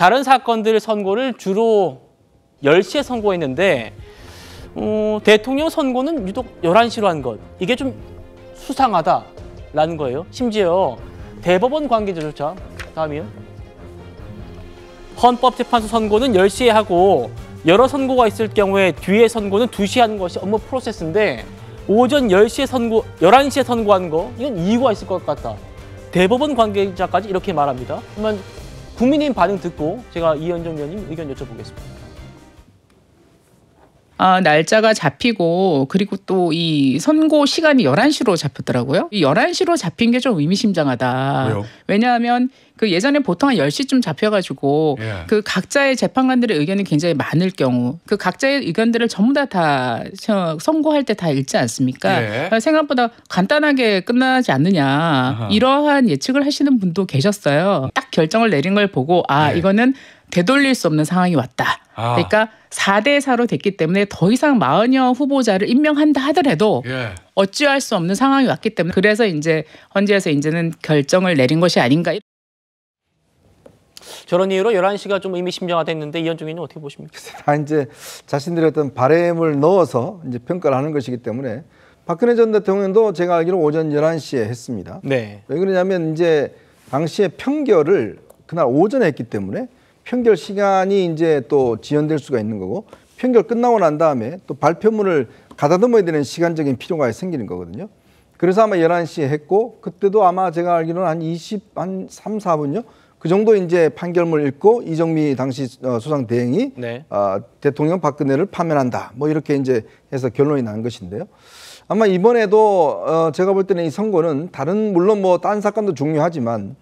다른 사건들 선고를 주로 10시에 선고했는데 대통령 선고는 유독 11시로 한 것. 이게 좀 수상하다라는 거예요. 심지어 대법원 관계자조차, 다음이요. 헌법재판소 선고는 10시에 하고 여러 선고가 있을 경우에 뒤에 선고는 2시에 하는 것이 업무 프로세스인데 오전 10시에 선고, 11시에 선고한 거, 이건 이유가 있을 것 같다. 대법원 관계자까지 이렇게 말합니다. 그러면 국민의힘 반응 듣고 제가 이현정 의원님 의견 여쭤보겠습니다. 날짜가 잡히고 그리고 또 이 선고 시간이 11시로 잡혔더라고요. 이 11시로 잡힌 게 좀 의미심장하다. 왜요? 왜냐하면 그 예전에 보통 한 10시쯤 잡혀가지고 그 각자의 재판관들의 의견이 굉장히 많을 경우 그 각자의 의견들을 전부 다 선고할 때 다 읽지 않습니까? 생각보다 간단하게 끝나지 않느냐 이러한 예측을 하시는 분도 계셨어요. 딱 결정을 내린 걸 보고 이거는 되돌릴 수 없는 상황이 왔다. 그러니까 4대 4로 됐기 때문에 더 이상 마흔여 후보자를 임명한다 하더라도 어찌할 수 없는 상황이 왔기 때문에 그래서 이제 헌재에서 이제는 결정을 내린 것이 아닌가. 저런 이유로 11시가 좀 의미심장하다 했는데 이현정 의원님 어떻게 보십니까? 다 이제 자신들의 어떤 바램을 넣어서 이제 평가를 하는 것이기 때문에 박근혜 전 대통령도 제가 알기로 오전 11시에 했습니다. 네. 왜 그러냐면 이제 당시에 평결을 그날 오전에 했기 때문에 평결 시간이 이제 또 지연될 수가 있는 거고 평결 끝나고 난 다음에 또 발표문을 가다듬어야 되는 시간적인 필요가 생기는 거거든요. 그래서 아마 11시에 했고 그때도 아마 제가 알기로는 한 3, 4분요. 그 정도 이제 판결문을 읽고 이정미 당시 수상 대행이 대통령 박근혜를 파면한다. 뭐 이렇게 이제 해서 결론이 난 것인데요. 아마 이번에도 제가 볼 때는 이 선고는 다른 물론 뭐 딴 사건도 중요하지만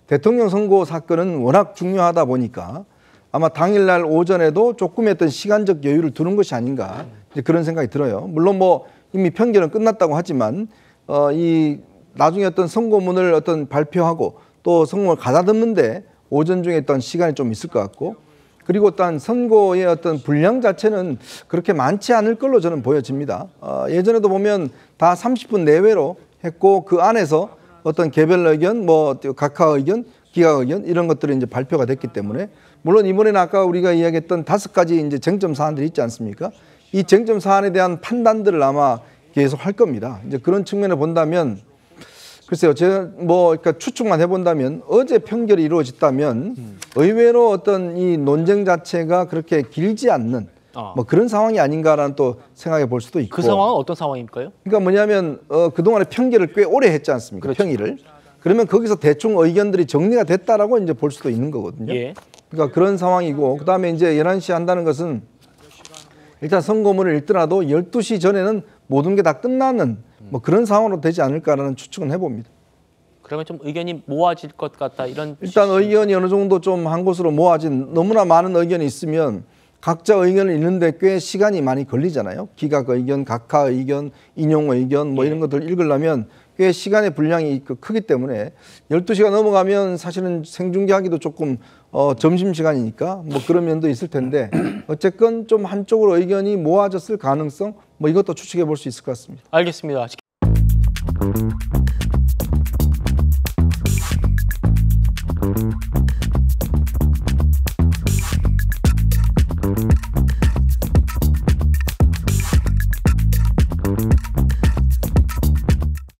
대통령 선고 사건은 워낙 중요하다 보니까 아마 당일날 오전에도 조금의 어떤 시간적 여유를 두는 것이 아닌가 이제 그런 생각이 들어요. 물론 뭐 이미 판결은 끝났다고 하지만 이 나중에 어떤 선고문을 어떤 발표하고 또 선고를 가다듬는데 오전 중에 어떤 시간이 좀 있을 것 같고 그리고 또 선고의 어떤 분량 자체는 그렇게 많지 않을 걸로 저는 보여집니다. 예전에도 보면 다 30분 내외로 했고 그 안에서 어떤 개별 의견, 뭐 각하 의견, 기각 의견 이런 것들이 이제 발표가 됐기 때문에 물론 이번에는 아까 우리가 이야기했던 5가지 이제 쟁점 사안들이 있지 않습니까? 이 쟁점 사안에 대한 판단들을 아마 계속 할 겁니다. 이제 그런 측면을 본다면 글쎄요, 제가 뭐 그러니까 추측만 해본다면 어제 평결이 이루어졌다면 의외로 어떤 이 논쟁 자체가 그렇게 길지 않는 뭐 그런 상황이 아닌가라는 또 생각해 볼 수도 있고. 그 상황은 어떤 상황일까요? 그러니까 뭐냐면 그동안에 평결을 꽤 오래 했지 않습니까? 그렇죠. 평일을. 그러면 거기서 대충 의견들이 정리가 됐다라고 이제 볼 수도 있는 거거든요. 그러니까 그런 상황이고 그다음에 이제 11시에 한다는 것은 일단 선고문을 읽더라도 12시 전에는 모든 게 다 끝나는 뭐 그런 상황으로 되지 않을까라는 추측은 해봅니다. 그러면 좀 의견이 모아질 것 같다 이런. 일단 의견이 어느 정도 좀 한 곳으로 모아진 너무나 많은 의견이 있으면 각자 의견을 읽는데 꽤 시간이 많이 걸리잖아요. 기각 의견, 각하 의견, 인용 의견 뭐 이런 것들 읽으려면 꽤 시간의 분량이 크기 때문에 12시가 넘어가면 사실은 생중계하기도 조금 점심시간이니까 뭐 그런 면도 있을 텐데 어쨌건 좀 한쪽으로 의견이 모아졌을 가능성 뭐 이것도 추측해 볼 수 있을 것 같습니다. 알겠습니다.